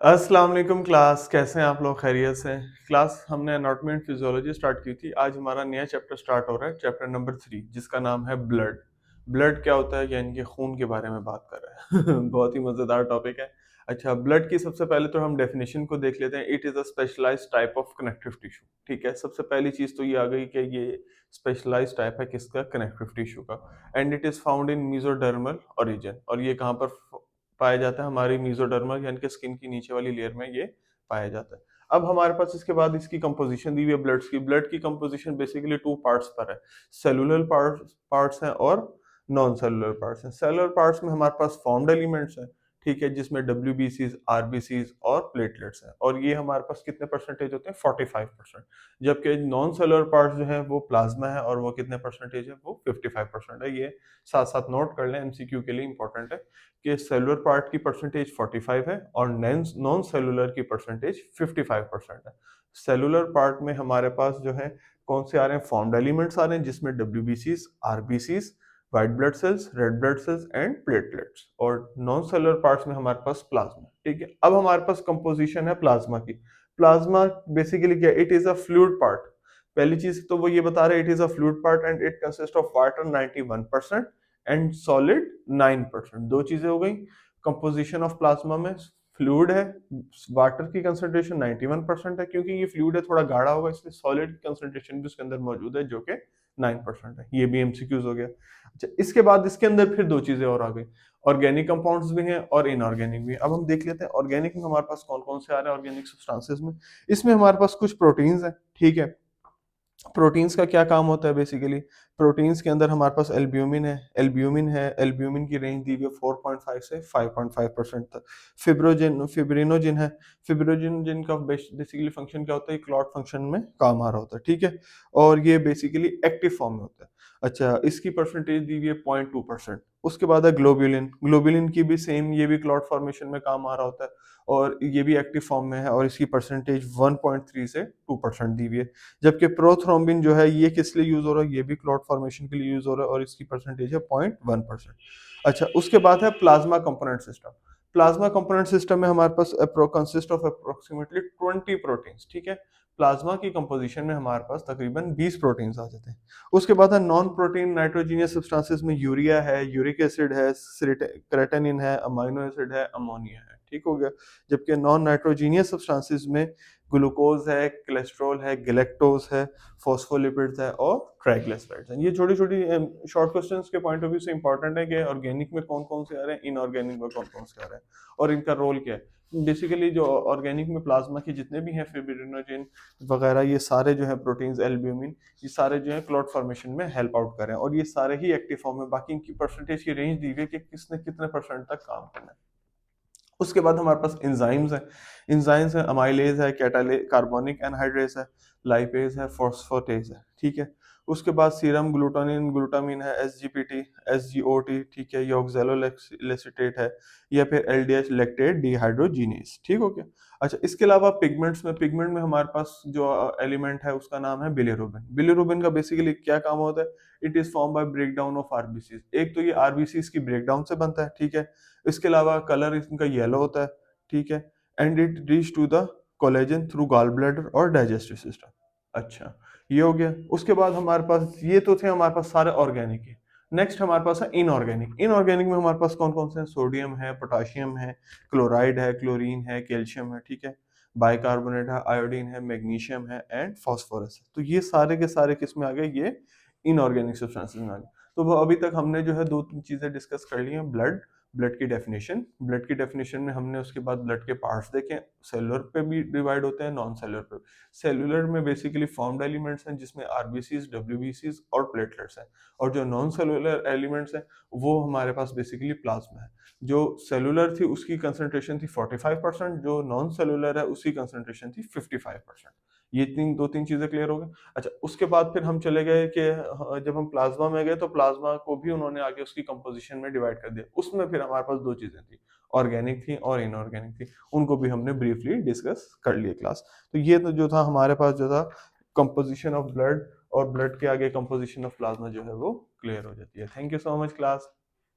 अस्सलाम वालेकुम क्लास, कैसे हैं आप लोग? खैरियत से? क्लास हमने एनाटॉमी एंड फिजियोलॉजी स्टार्ट की थी। आज हमारा नया चैप्टर स्टार्ट हो रहा है, चैप्टर नंबर 3, जिसका नाम है ब्लड। ब्लड क्या होता है, यानी कि खून के बारे में बात कर रहे हैं। बहुत ही मजेदार टॉपिक है। अच्छा, ब्लड की सबसे पहले तो हम डेफिनेशन को देख लेते हैं। It is a specialised type of connective tissue. ठीक है, सबसे पहली चीज तो ये आ गई कि ये स्पेशलाइज्ड टाइप है किसका? कनेक्टिव टिश्यू का। And it is found in mesodermal origin. और ये कहाँ पर पाया जाता है? हमारी मेसोडर्मल यानी कि स्किन की नीचे वाली लेयर में ये पाया जाता है। अब हमारे पास इसके बाद इसकी कंपोजिशन दी हुई है ब्लड्स की। ब्लड की कंपोजिशन बेसिकली टू पार्ट्स पर है। सेलुलर पार्ट्स हैं और नॉन सेलुलर पार्ट्स हैं। सेलुलर पार्ट्स में हमारे पास फॉर्म्ड एलिमेंट्स हैं, ठीक है, जिसमें डब्ल्यूबीसीज, आरबीसीज और प्लेटलेट्स हैं। और ये हमारे पास कितने परसेंटेज होते हैं? 45%। जबकि नॉन सेलुलर पार्ट्स जो है वो प्लाज्मा है, और वो कितने परसेंटेज है? वो 55% है। ये साथ साथ नोट कर लें, एमसीक्यू के लिए इंपॉर्टेंट है कि सेलुलर पार्ट की परसेंटेज 45 है और नॉन सेलुलर की परसेंटेज 55% है। सेलुलर पार्ट में हमारे पास जो है कौन से आ रहे हैं? फॉर्म्ड एलिमेंट्स आ रहे हैं, जिसमें डब्ल्यूबीसीज, RBCs, white blood cells, red blood cells and platelets. और नॉन सेलुलर पार्ट्स में हमारे पास प्लाज्मा। ठीक है, अब हमारे पास कंपोजिशन है प्लाज्मा की। प्लाज्मा बेसिकली क्या? It is a fluid part. पहली चीज तो वो ये बता रहे हैं, it is a fluid part and it consist of water 91% and solid 9%। दो चीजें हो गई। कंपोजिशन ऑफ प्लाज्मा में फ्लूइड है, वाटर की कंसंट्रेशन 91% है, क्योंकि ये फ्लूइड है थोड़ा गाढ़ा होगा, इसलिए सॉलिड की कंसंट्रेशन भी उसके अंदर मौजूद है जो कि 9% है। ये भी एमसीक्यूज हो गया। अच्छा, इसके बाद इसके अंदर फिर दो चीजें और आ गई। ऑर्गेनिक कंपाउंड्स भी हैं और इनऑर्गेनिक भी हैं। अब हम देख लेते हैं ऑर्गेनिक में हमारे पास कौन कौन से आ रहे हैं ऑर्गेनिक सब्सटेंसेस में। इसमें हमारे पास कुछ प्रोटीन्स हैं, ठीक है। प्रोटीन्स का क्या काम होता है? बेसिकली प्रोटीन्स के अंदर हमारे पास एल्ब्यूमिन की रेंज दी हुई है 4.5 से 5.5% तक। फिब्रिनोजिन है। फिब्रिनोजिन का बेसिकली फंक्शन क्या होता है? क्लॉट फंक्शन में काम आ रहा होता है, ठीक है। और ये बेसिकली एक्टिव फॉर्म में होता है। अच्छा, इसकी परसेंटेज दी हुई है 0.2%। उसके बाद है ग्लोब्यूलिन। ग्लोब्यूलिन की भी सेम, ये भी क्लॉट फॉर्मेशन में काम आ रहा होता है, और ये भी एक्टिव फॉर्म में है, और इसकी परसेंटेज 1.3 से 2% दी हुई है। जबकि प्रोथ्रोम्बिन जो है ये किस लिए यूज हो रहा है? ये भी क्लॉट फॉर्मेशन के लिए यूज हो रहा है, और इसकी परसेंटेज है 0.1%। अच्छा, उसके बाद है plasma component system. Plasma component system में हमारे पास कंसिस्ट ऑफ अप्रोक्सीमेटली 20 प्रोटीन्स, ठीक है। प्लाज्मा की कंपोजिशन में हमारे पास तकरीबन 20 प्रोटीन्स आ जाते हैं। उसके बाद है नॉन प्रोटीन नाइट्रोजीनियस सब्सटेंसेस में यूरिया है, यूरिक एसिड है, क्रेटेनिन है, अमाइनो एसिड है, अमोनिया है, ठीक हो गया। जबकि नॉन नाइट्रोजीनियस सब्सटेंसेस में ग्लूकोज है, कोलेस्ट्रॉल है, गैलेक्टोज है, फॉस्फोलिपिड्स है और ट्राइग्लिसराइड्स हैं। ये छोटी छोटी शॉर्ट क्वेश्चंस के पॉइंट ऑफ व्यू से इंपॉर्टेंट है कि ऑर्गेनिक में कौन कौन से आ रहे हैं, इनऑर्गेनिक में कौन कौन से आ रहे हैं, और इनका रोल क्या है। बेसिकली जो ऑर्गेनिक में प्लाज्मा के जितने भी हैं, फिब्रिनोजिन वगैरह, ये सारे जो है प्रोटीन्स, एल्ब्यूमिन, ये सारे जो है क्लॉट फॉर्मेशन में हेल्प आउट कर रहे हैं, और ये सारे ही एक्टिव फॉर्म में। बाकी इनकी परसेंटेज की रेंज दी हुई है कि किसने कितने परसेंट तक काम करना है। उसके बाद हमारे पास एंजाइम्स हैं। एंजाइम्स है, अमाइलेज है, कैटाले कार्बोनिक एनहाइड्रेस है, लाइपेज है, फॉस्फेटेज है, ठीक है। उसके बाद सीरम ग्लूटानिन, ग्लूटामिन है, एसजीपीटी, एसजीओटी, ठीक है, ये ऑक्सैलोएसिटेट है, या फिर एलडीएच लैक्टेट डिहाइड्रोजीनेज, ठीक हो गया। अच्छा, इसके अलावा पिगमेंट में हमारे पास जो एलिमेंट है उसका नाम है बिलिरुबिन। बिलिरुबिन का बेसिकली क्या काम होता है? It is form by breakdown of RBCs. एक तो ये आरबीसीज की ब्रेकडाउन से बनता है, ठीक है। इसके अलावा कलर इनका येलो होता है, ठीक है। And it reach to the collagen through gall bladder और डाइजेस्टिव सिस्टम। अच्छा, ये हो गया। उसके बाद हमारे पास ये तो थे हमारे पास सारे ऑर्गेनिक है। नेक्स्ट हमारे पास है इनऑर्गेनिक। इनऑर्गेनिक में हमारे पास कौन कौन से हैं? सोडियम है, पोटाशियम है, क्लोराइड है, क्लोरीन है, कैल्शियम है, ठीक है, बाइकार्बोनेट है, आयोडीन है, मैग्नीशियम है एंड फास्फोरस है। तो ये सारे के सारे किस में आ गए? ये इनऑर्गेनिक सब्सटेंसेस में आ गए। तो वो अभी तक हमने जो है दो तीन चीजें डिस्कस कर ली हैं। ब्लड की डेफिनेशन में हमने उसके बाद ब्लड के पार्ट्स देखे। सेलुलर पे भी डिवाइड होते हैं, नॉन सेलुलर पे। सेलुलर में बेसिकली फॉर्म्ड एलिमेंट्स हैं, जिसमें आरबीसीज, डब्ल्यूबीसीज और प्लेटलेट्स हैं। और जो नॉन सेलुलर एलिमेंट्स हैं वो हमारे पास बेसिकली प्लाज्मा है। जो सेलुलर थी उसकी कंसंट्रेशन थी 45%, जो नॉन सेलुलर है उसकी कंसंट्रेशन थी 55%। ये दो तीन चीजें क्लियर हो गई। अच्छा, उसके बाद फिर हम चले गए कि जब हम प्लाज्मा में गए तो प्लाज्मा को भी उन्होंने आगे उसकी कंपोजिशन में डिवाइड कर दिया। उसमें फिर हमारे पास दो चीजें थी, ऑर्गेनिक थी और इनऑर्गेनिक थी। उनको भी हमने ब्रीफली डिस्कस कर लिए क्लास। तो ये तो जो था हमारे पास जो था कंपोजिशन ऑफ ब्लड, और ब्लड के आगे कंपोजिशन ऑफ प्लाज्मा जो है वो क्लियर हो जाती है। Thank you so much class.